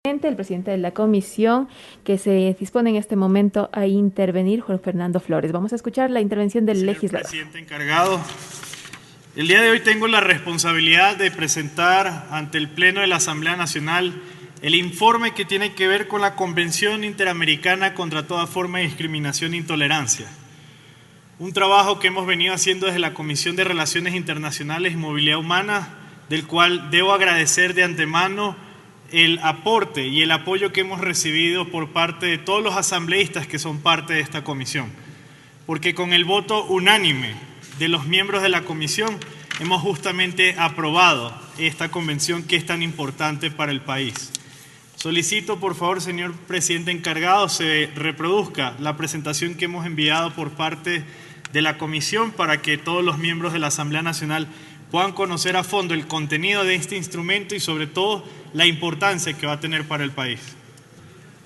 El presidente de la comisión que se dispone en este momento a intervenir, Juan Fernando Flores. Vamos a escuchar la intervención del legislador. Presidente encargado, el día de hoy tengo la responsabilidad de presentar ante el Pleno de la Asamblea Nacional el informe que tiene que ver con la Convención Interamericana contra toda forma de discriminación e intolerancia. Un trabajo que hemos venido haciendo desde la Comisión de Relaciones Internacionales y Movilidad Humana, del cual debo agradecer de antemano el aporte y el apoyo que hemos recibido por parte de todos los asambleístas que son parte de esta comisión, porque con el voto unánime de los miembros de la comisión hemos justamente aprobado esta convención que es tan importante para el país. Solicito, por favor, señor presidente encargado, se reproduzca la presentación que hemos enviado por parte de la comisión para que todos los miembros de la Asamblea Nacional puedan conocer a fondo el contenido de este instrumento y sobre todo la importancia que va a tener para el país.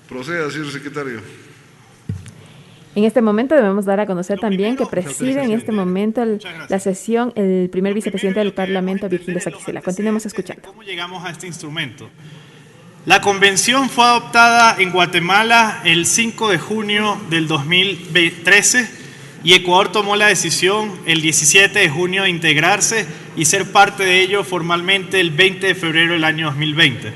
Proceda, señor secretario. En este momento debemos dar a conocer también que preside en este momento la sesión el primer vicepresidente del Parlamento, Virgilio Saquicela. Continuemos escuchando. ¿Cómo llegamos a este instrumento? La convención fue adoptada en Guatemala el 5 de junio del 2013 y Ecuador tomó la decisión el 17 de junio de integrarse y ser parte de ello formalmente el 20 de febrero del año 2020.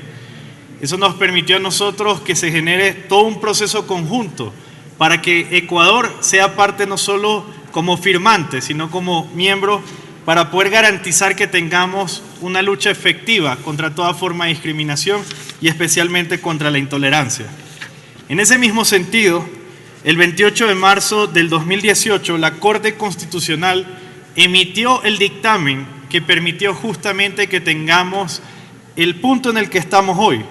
Eso nos permitió a nosotros que se genere todo un proceso conjunto para que Ecuador sea parte no solo como firmante, sino como miembro, para poder garantizar que tengamos una lucha efectiva contra toda forma de discriminación y especialmente contra la intolerancia. En ese mismo sentido, el 28 de marzo del 2018, la Corte Constitucional emitió el dictamen que permitió justamente que tengamos el punto en el que estamos hoy,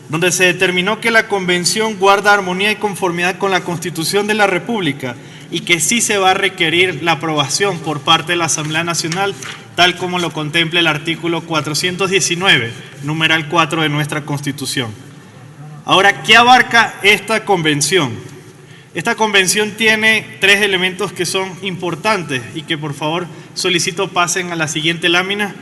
donde se determinó que la Convención guarda armonía y conformidad con la Constitución de la República y que sí se va a requerir la aprobación por parte de la Asamblea Nacional, tal como lo contempla el artículo 419, numeral 4 de nuestra Constitución. Ahora, ¿qué abarca esta convención? Esta convención tiene tres elementos que son importantes y que por favor solicito pasen a la siguiente lámina,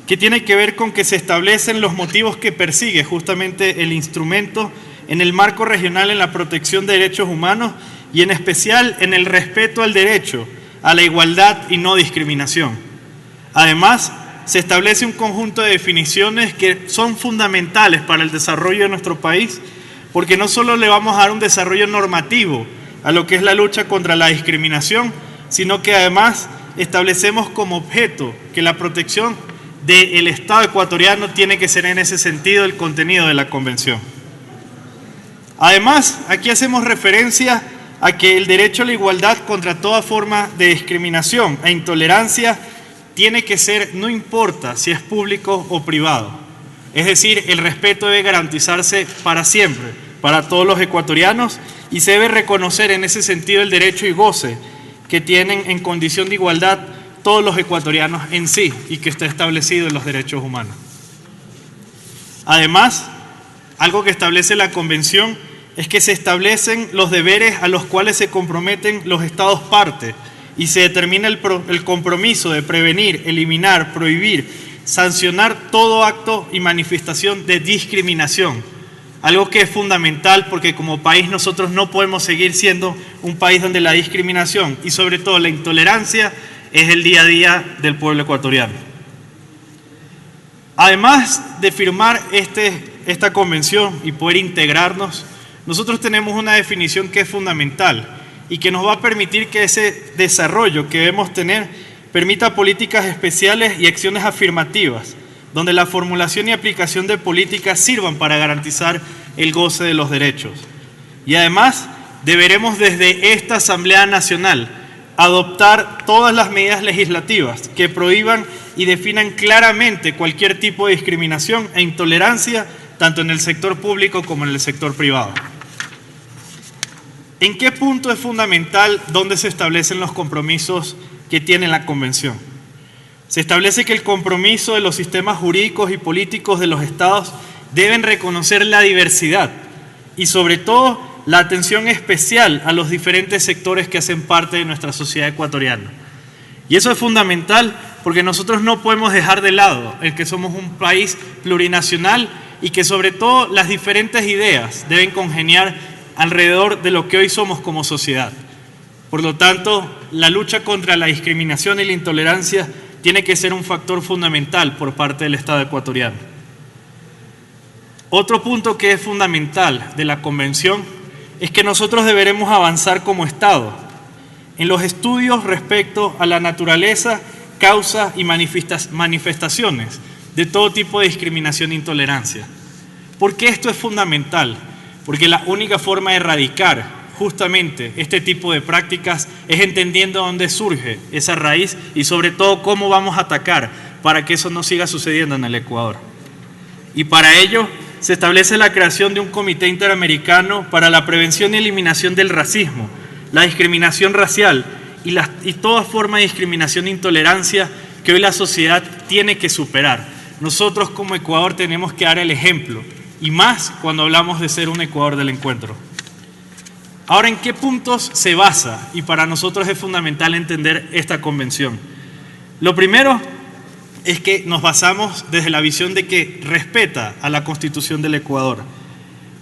que tiene que ver con que se establecen los motivos que persigue justamente el instrumento en el marco regional en la protección de derechos humanos y en especial en el respeto al derecho, a la igualdad y no discriminación. Además, se establece un conjunto de definiciones que son fundamentales para el desarrollo de nuestro país, porque no solo le vamos a dar un desarrollo normativo a lo que es la lucha contra la discriminación, sino que además establecemos como objeto que la protección del Estado ecuatoriano tiene que ser en ese sentido el contenido de la Convención. Además, aquí hacemos referencia a que el derecho a la igualdad contra toda forma de discriminación e intolerancia tiene que ser, no importa si es público o privado. Es decir, el respeto debe garantizarse para siempre, para todos los ecuatorianos, y se debe reconocer en ese sentido el derecho y goce que tienen en condición de igualdad todos los ecuatorianos en sí y que está establecido en los derechos humanos. Además, algo que establece la Convención es que se establecen los deberes a los cuales se comprometen los Estados partes y se determina el compromiso de prevenir, eliminar, prohibir, sancionar todo acto y manifestación de discriminación. Algo que es fundamental porque como país nosotros no podemos seguir siendo un país donde la discriminación y sobre todo la intolerancia es el día a día del pueblo ecuatoriano. Además de firmar esta convención y poder integrarnos, nosotros tenemos una definición que es fundamental y que nos va a permitir que ese desarrollo que debemos tener permita políticas especiales y acciones afirmativas, donde la formulación y aplicación de políticas sirvan para garantizar el goce de los derechos. Y además, deberemos desde esta Asamblea Nacional adoptar todas las medidas legislativas que prohíban y definan claramente cualquier tipo de discriminación e intolerancia, tanto en el sector público como en el sector privado. ¿En qué punto es fundamental dónde se establecen los compromisos que tiene la Convención? Se establece que el compromiso de los sistemas jurídicos y políticos de los estados deben reconocer la diversidad y sobre todo la atención especial a los diferentes sectores que hacen parte de nuestra sociedad ecuatoriana. Y eso es fundamental porque nosotros no podemos dejar de lado el que somos un país plurinacional y que sobre todo las diferentes ideas deben congeniar alrededor de lo que hoy somos como sociedad. Por lo tanto, la lucha contra la discriminación y la intolerancia tiene que ser un factor fundamental por parte del Estado ecuatoriano. Otro punto que es fundamental de la Convención es que nosotros deberemos avanzar como Estado en los estudios respecto a la naturaleza, causa y manifestaciones de todo tipo de discriminación e intolerancia. ¿Por qué esto es fundamental? Porque la única forma de erradicar justamente este tipo de prácticas es entendiendo dónde surge esa raíz y sobre todo cómo vamos a atacar para que eso no siga sucediendo en el Ecuador. Y para ello se establece la creación de un Comité Interamericano para la Prevención y Eliminación del Racismo, la discriminación racial y toda forma de discriminación e intolerancia que hoy la sociedad tiene que superar. Nosotros como Ecuador tenemos que dar el ejemplo, y más cuando hablamos de ser un Ecuador del encuentro. Ahora, ¿en qué puntos se basa? Y para nosotros es fundamental entender esta convención. Lo primero es que nos basamos desde la visión de que respeta a la Constitución del Ecuador,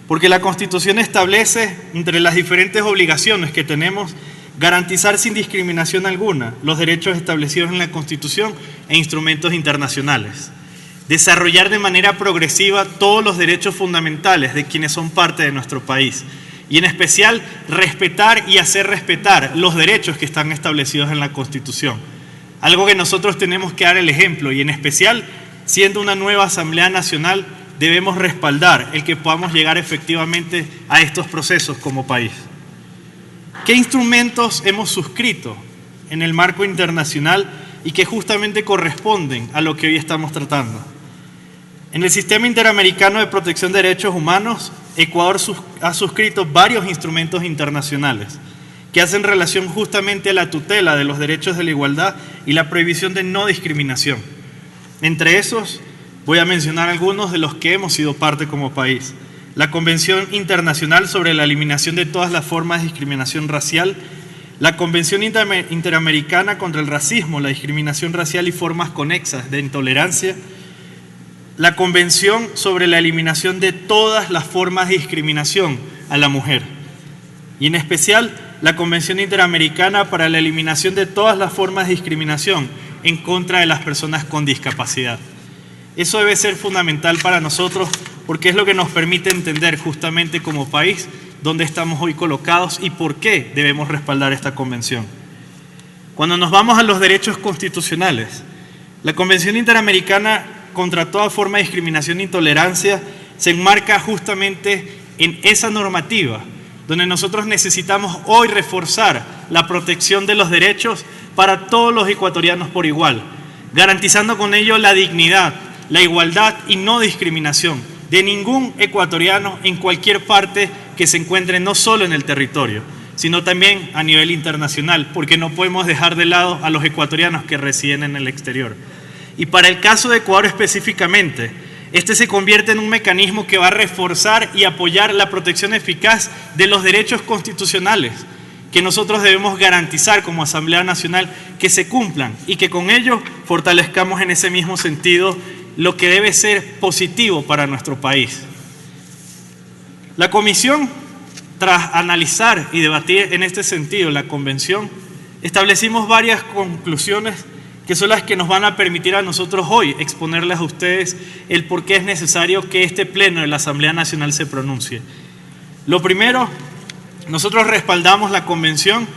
porque la Constitución establece, entre las diferentes obligaciones que tenemos, garantizar sin discriminación alguna los derechos establecidos en la Constitución e instrumentos internacionales, desarrollar de manera progresiva todos los derechos fundamentales de quienes son parte de nuestro país, y en especial respetar y hacer respetar los derechos que están establecidos en la Constitución. Algo que nosotros tenemos que dar el ejemplo y en especial, siendo una nueva Asamblea Nacional, debemos respaldar el que podamos llegar efectivamente a estos procesos como país. ¿Qué instrumentos hemos suscrito en el marco internacional y que justamente corresponden a lo que hoy estamos tratando? En el Sistema Interamericano de Protección de Derechos Humanos, Ecuador ha suscrito varios instrumentos internacionales que hacen relación justamente a la tutela de los derechos de la igualdad y la prohibición de no discriminación. Entre esos, voy a mencionar algunos de los que hemos sido parte como país. La Convención Internacional sobre la Eliminación de todas las formas de discriminación racial, la Convención Interamericana contra el Racismo, la Discriminación Racial y Formas Conexas de Intolerancia, la Convención sobre la Eliminación de todas las formas de discriminación a la mujer y en especial la Convención Interamericana para la Eliminación de todas las formas de discriminación en contra de las personas con discapacidad. Eso debe ser fundamental para nosotros porque es lo que nos permite entender justamente como país dónde estamos hoy colocados y por qué debemos respaldar esta convención. Cuando nos vamos a los derechos constitucionales, la Convención Interamericana contra toda forma de discriminación e intolerancia se enmarca justamente en esa normativa, donde nosotros necesitamos hoy reforzar la protección de los derechos para todos los ecuatorianos por igual, garantizando con ello la dignidad, la igualdad y no discriminación de ningún ecuatoriano en cualquier parte que se encuentre no solo en el territorio, sino también a nivel internacional, porque no podemos dejar de lado a los ecuatorianos que residen en el exterior. Y para el caso de Ecuador específicamente, este se convierte en un mecanismo que va a reforzar y apoyar la protección eficaz de los derechos constitucionales que nosotros debemos garantizar como Asamblea Nacional que se cumplan y que con ello fortalezcamos en ese mismo sentido lo que debe ser positivo para nuestro país. La Comisión, tras analizar y debatir en este sentido la Convención, establecimos varias conclusiones que son las que nos van a permitir a nosotros hoy exponerles a ustedes el por qué es necesario que este pleno de la Asamblea Nacional se pronuncie. Lo primero, nosotros respaldamos la Convención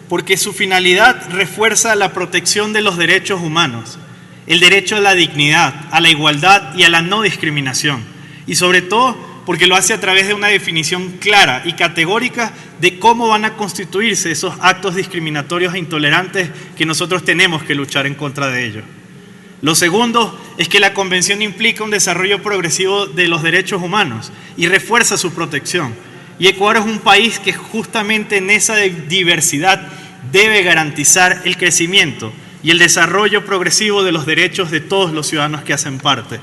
porque su finalidad refuerza la protección de los derechos humanos, el derecho a la dignidad, a la igualdad y a la no discriminación, y sobre todo porque lo hace a través de una definición clara y categórica de cómo van a constituirse esos actos discriminatorios e intolerantes que nosotros tenemos que luchar en contra de ellos. Lo segundo es que la Convención implica un desarrollo progresivo de los derechos humanos y refuerza su protección. Y Ecuador es un país que justamente en esa diversidad debe garantizar el crecimiento y el desarrollo progresivo de los derechos de todos los ciudadanos que hacen parte.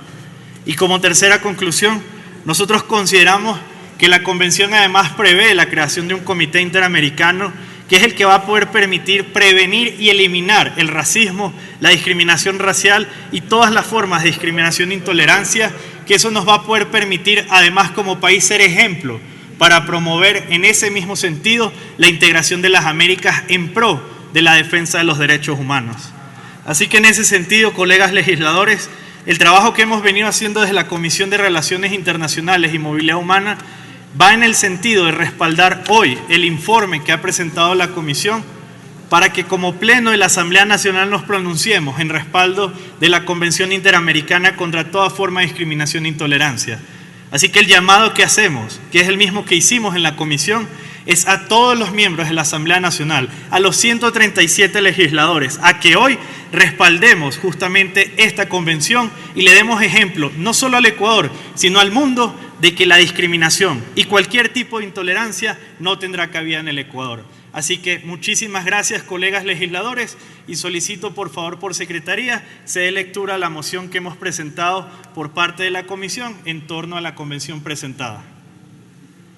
Y como tercera conclusión, nosotros consideramos que la Convención además prevé la creación de un comité interamericano que es el que va a poder permitir prevenir y eliminar el racismo, la discriminación racial y todas las formas de discriminación e intolerancia que eso nos va a poder permitir, además como país, ser ejemplo para promover en ese mismo sentido la integración de las Américas en pro de la defensa de los derechos humanos. Así que en ese sentido, colegas legisladores, el trabajo que hemos venido haciendo desde la Comisión de Relaciones Internacionales y Movilidad Humana va en el sentido de respaldar hoy el informe que ha presentado la Comisión para que como Pleno de la Asamblea Nacional nos pronunciemos en respaldo de la Convención Interamericana contra toda forma de discriminación e intolerancia. Así que el llamado que hacemos, que es el mismo que hicimos en la Comisión, es a todos los miembros de la Asamblea Nacional, a los 137 legisladores, a que hoy respaldemos justamente esta convención y le demos ejemplo, no solo al Ecuador, sino al mundo, de que la discriminación y cualquier tipo de intolerancia no tendrá cabida en el Ecuador. Así que muchísimas gracias, colegas legisladores, y solicito por favor por secretaría se dé lectura a la moción que hemos presentado por parte de la Comisión en torno a la convención presentada.